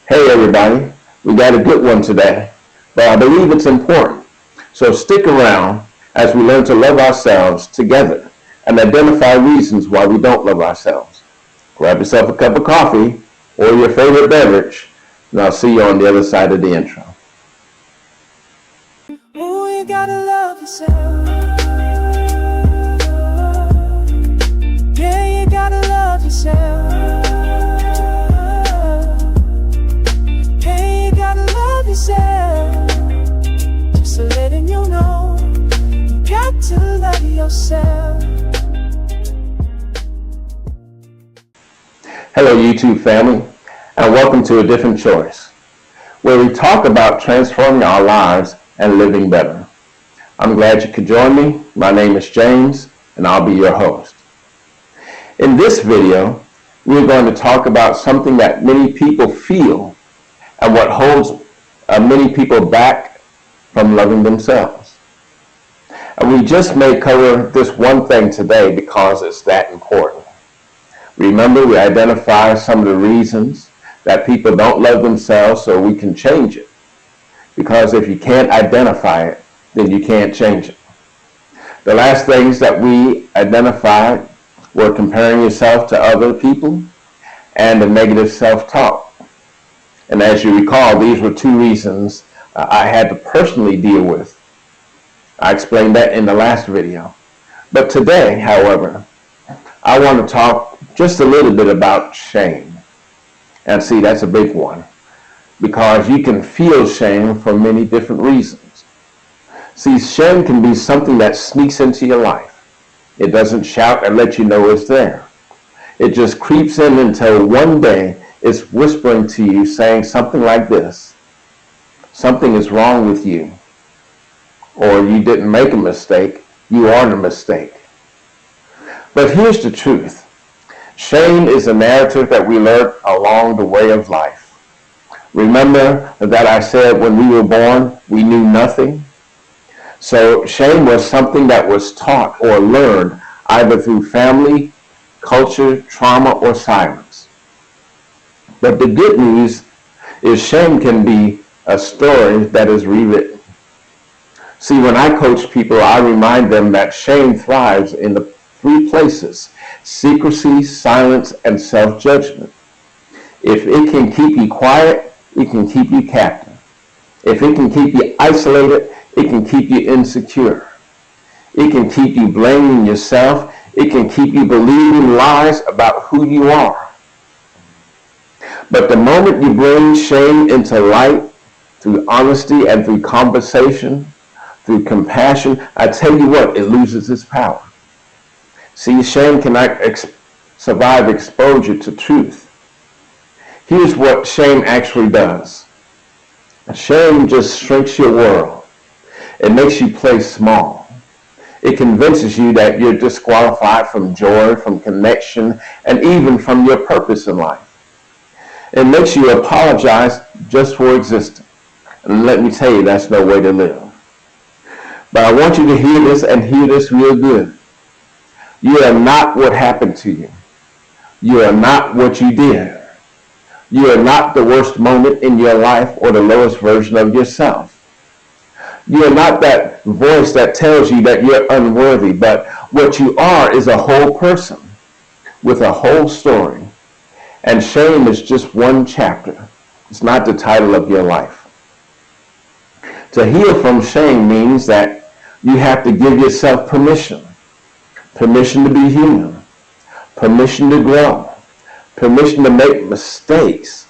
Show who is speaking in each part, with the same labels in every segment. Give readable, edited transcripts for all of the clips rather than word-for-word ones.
Speaker 1: Hey everybody, we got a good one today, but I believe it's important. So stick around as we learn to love ourselves together and identify reasons why we don't love ourselves. Grab yourself a cup of coffee or your favorite beverage, and I'll see you on the other side of the intro.
Speaker 2: Oh, you gotta love yourself. Yeah, you gotta love yourself. Hey, you gotta love yourself. Just letting you know, you got to love yourself.
Speaker 1: Hello YouTube family, and welcome to A Different Choice, where we talk about transforming our lives and living better. I'm glad you could join me. My name is James, and I'll be your host. In this video, we're going to talk about something that many people feel and what holds many people back from loving themselves. And we just may cover this one thing today because it's that important. Remember, we identify some of the reasons that people don't love themselves so we can change it. Because if you can't identify it, then you can't change it. The last things that we identified were comparing yourself to other people and the negative self-talk. And as you recall, these were two reasons I had to personally deal with. I explained that in the last video. But today, however, I want to talk just a little bit about shame. And see, that's a big one, because you can feel shame for many different reasons. See, shame can be something that sneaks into your life. It doesn't shout and let you know it's there. It just creeps in until one day it's whispering to you, saying something like this: something is wrong with you, or you didn't make a mistake, you are the mistake. But here's the truth. Shame is a narrative that we learn along the way of life. Remember that I said when we were born, we knew nothing? So shame was something that was taught or learned either through family, culture, trauma, or silence. But the good news is shame can be a story that is rewritten. See, when I coach people, I remind them that shame thrives in the three places: secrecy, silence, and self-judgment. If it can keep you quiet, it can keep you captive. If it can keep you isolated, it can keep you insecure. It can keep you blaming yourself. It can keep you believing lies about who you are. But the moment you bring shame into light, through honesty and through conversation, through compassion, I tell you what, it loses its power. See, shame cannot survive exposure to truth. Here's what shame actually does. Shame just shrinks your world. It makes you play small. It convinces you that you're disqualified from joy, from connection, and even from your purpose in life. It makes you apologize just for existing. And let me tell you, that's no way to live. But I want you to hear this and hear this real good. You are not what happened to you. You are not what you did. You are not the worst moment in your life or the lowest version of yourself. You are not that voice that tells you that you're unworthy, but what you are is a whole person with a whole story. And shame is just one chapter. It's not the title of your life. To heal from shame means that you have to give yourself permission. Permission to be human, permission to grow, permission to make mistakes,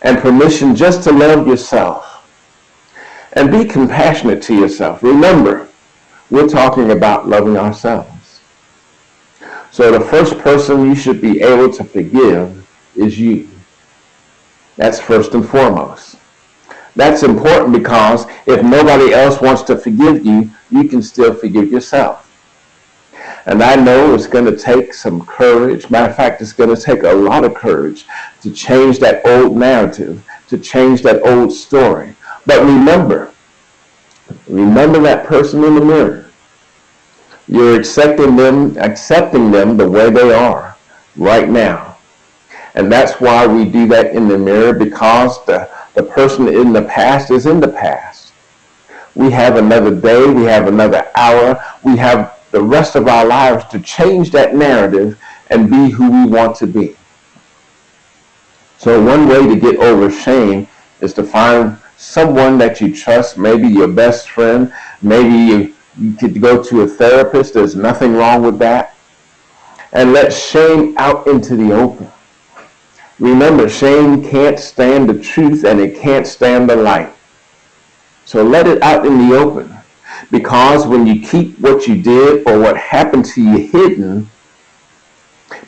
Speaker 1: and permission just to love yourself. And be compassionate to yourself. Remember, we're talking about loving ourselves. So the first person you should be able to forgive is you. That's first and foremost. That's important because if nobody else wants to forgive you, you can still forgive yourself. And I know it's going to take some courage. Matter of fact, it's going to take a lot of courage to change that old narrative, to change that old story. But remember that person in the mirror. You're accepting them the way they are right now. And that's why we do that in the mirror, because the person in the past is in the past. We have another day, we have another hour, we have the rest of our lives to change that narrative and be who we want to be. So one way to get over shame is to find someone that you trust, maybe your best friend, maybe you could go to a therapist. There's nothing wrong with that. And let shame out into the open. Remember, shame can't stand the truth and it can't stand the light. So let it out in the open. Because when you keep what you did or what happened to you hidden,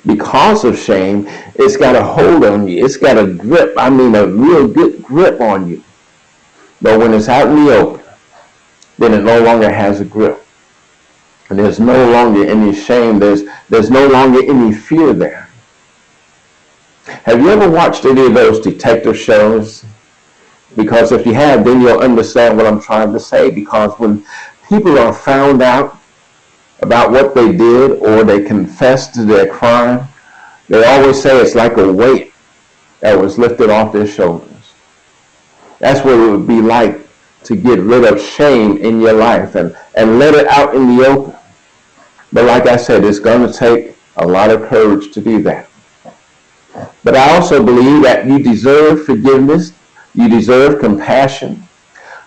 Speaker 1: because of shame, it's got a hold on you. It's got a grip. I mean, a real good grip on you. But when it's out in the open, then it no longer has a grip. And there's no longer any shame. There's no longer any fear there. Have you ever watched any of those detective shows? Because if you have, then you'll understand what I'm trying to say. Because when people are found out about what they did or they confess to their crime, they always say it's like a weight that was lifted off their shoulders. That's what it would be like to get rid of shame in your life and let it out in the open. But like I said, it's going to take a lot of courage to do that. But I also believe that you deserve forgiveness, you deserve compassion,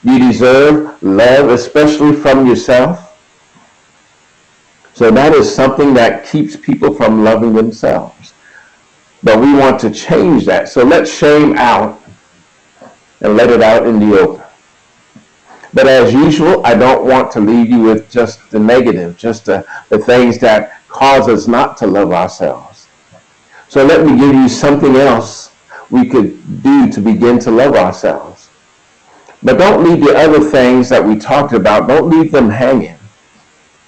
Speaker 1: you deserve love, especially from yourself. So that is something that keeps people from loving themselves. But we want to change that. So let shame out and let it out in the open. But as usual, I don't want to leave you with just the negative, just the things that cause us not to love ourselves. So let me give you something else we could do to begin to love ourselves. But don't leave the other things that we talked about, don't leave them hanging.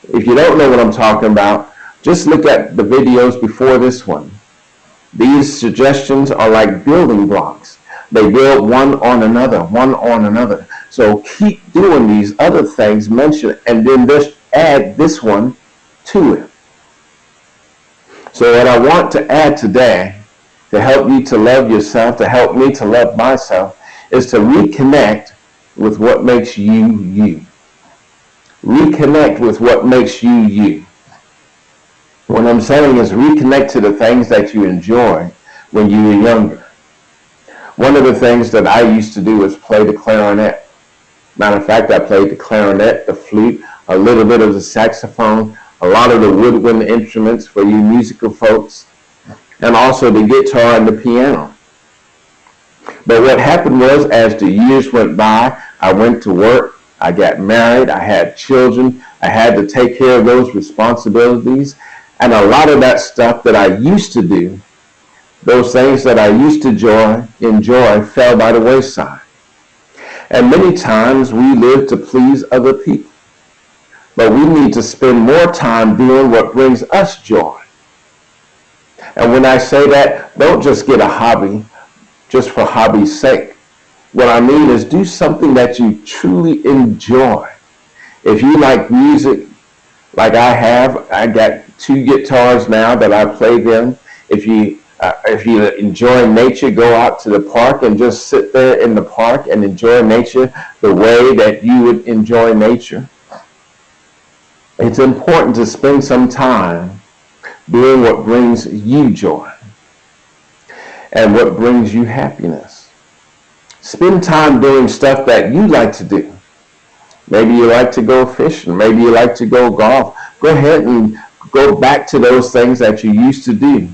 Speaker 1: If you don't know what I'm talking about, just look at the videos before this one. These suggestions are like building blocks. They build one on another, one on another. So keep doing these other things mentioned and then just add this one to it. So what I want to add today to help you to love yourself, to help me to love myself, is to reconnect with what makes you you. Reconnect with what makes you you. What I'm saying is reconnect to the things that you enjoy when you were younger. One of the things that I used to do was play the clarinet. Matter of fact, I played the clarinet, the flute, a little bit of the saxophone, a lot of the woodwind instruments for you musical folks, and also the guitar and the piano. But what happened was, as the years went by, I went to work, I got married, I had children, I had to take care of those responsibilities, and a lot of that stuff that I used to do, those things that I used to enjoy fell by the wayside. And many times we live to please other people. But we need to spend more time doing what brings us joy. And when I say that, don't just get a hobby just for hobby's sake. What I mean is do something that you truly enjoy. If you like music, like I have, I got 2 guitars now that I play them. If you enjoy nature, go out to the park and just sit there in the park and enjoy nature the way that you would enjoy nature. It's important to spend some time doing what brings you joy and what brings you happiness. Spend time doing stuff that you like to do. Maybe you like to go fishing. Maybe you like to go golf. Go ahead and go back to those things that you used to do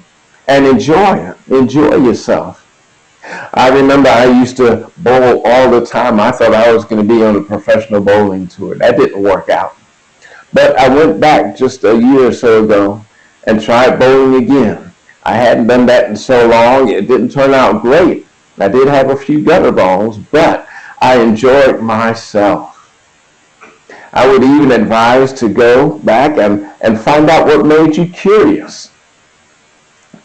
Speaker 1: and enjoy it. Enjoy yourself. I remember I used to bowl all the time. I thought I was going to be on a professional bowling tour. That didn't work out. But I went back just a year or so ago and tried bowling again. I hadn't done that in so long. It didn't turn out great. I did have a few gutter balls, but I enjoyed myself. I would even advise to go back and find out what made you curious.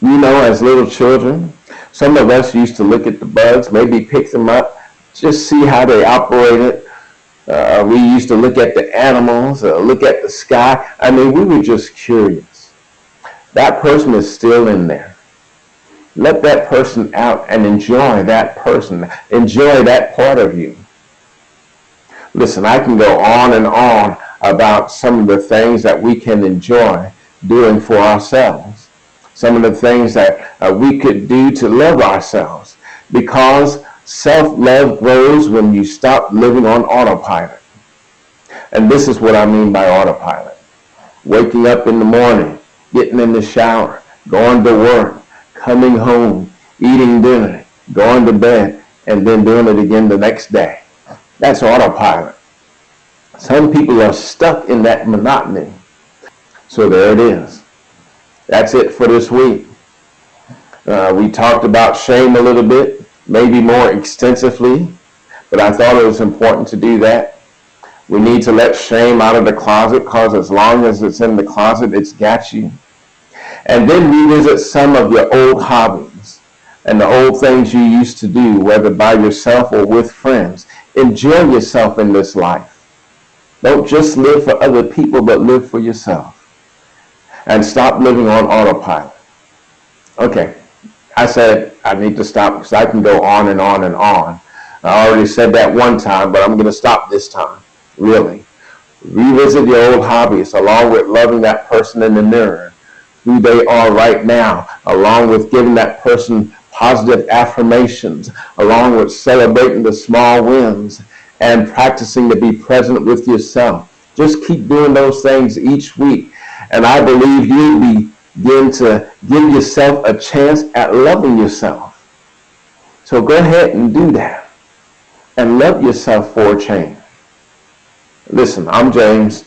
Speaker 1: You know, as little children, some of us used to look at the bugs, maybe pick them up, just see how they operated. We used to look at the animals, look at the sky. I mean, we were just curious. That person is still in there. Let that person out and enjoy that person. Enjoy that part of you. Listen, I can go on and on about some of the things that we can enjoy doing for ourselves. Some of the things that we could do to love ourselves. Because self-love grows when you stop living on autopilot. And this is what I mean by autopilot. Waking up in the morning, getting in the shower, going to work, coming home, eating dinner, going to bed, and then doing it again the next day. That's autopilot. Some people are stuck in that monotony. So there it is. That's it for this week. We talked about shame a little bit, maybe more extensively, but I thought it was important to do that. We need to let shame out of the closet, because as long as it's in the closet, it's got you. And then revisit some of your old hobbies and the old things you used to do, whether by yourself or with friends. Enjoy yourself in this life. Don't just live for other people, but live for yourself. And stop living on autopilot. Okay, I said I need to stop because I can go on and on and on. I already said that one time, but I'm going to stop this time. Really. Revisit your old hobbies along with loving that person in the mirror, who they are right now, along with giving that person positive affirmations, along with celebrating the small wins and practicing to be present with yourself. Just keep doing those things each week. And I believe you'll begin to give yourself a chance at loving yourself. So go ahead and do that. And love yourself for a change. Listen, I'm James.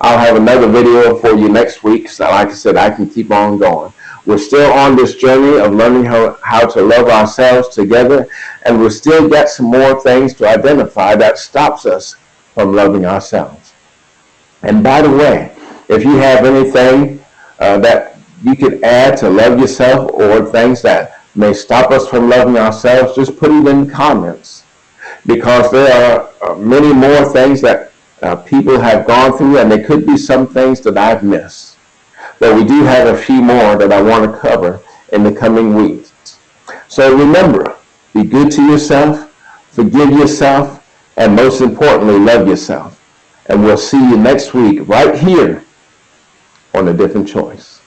Speaker 1: I'll have another video for you next week. So like I said, I can keep on going. We're still on this journey of learning how to love ourselves together. And we've still got some more things to identify that stops us from loving ourselves. And by the way, if you have anything that you could add to love yourself, or things that may stop us from loving ourselves, just put it in the comments. Because there are many more things that people have gone through, and there could be some things that I've missed. But we do have a few more that I want to cover in the coming weeks. So remember, be good to yourself, forgive yourself, and most importantly, love yourself. And we'll see you next week right here on A Different Choice.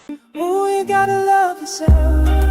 Speaker 2: Ooh, you gotta love yourself.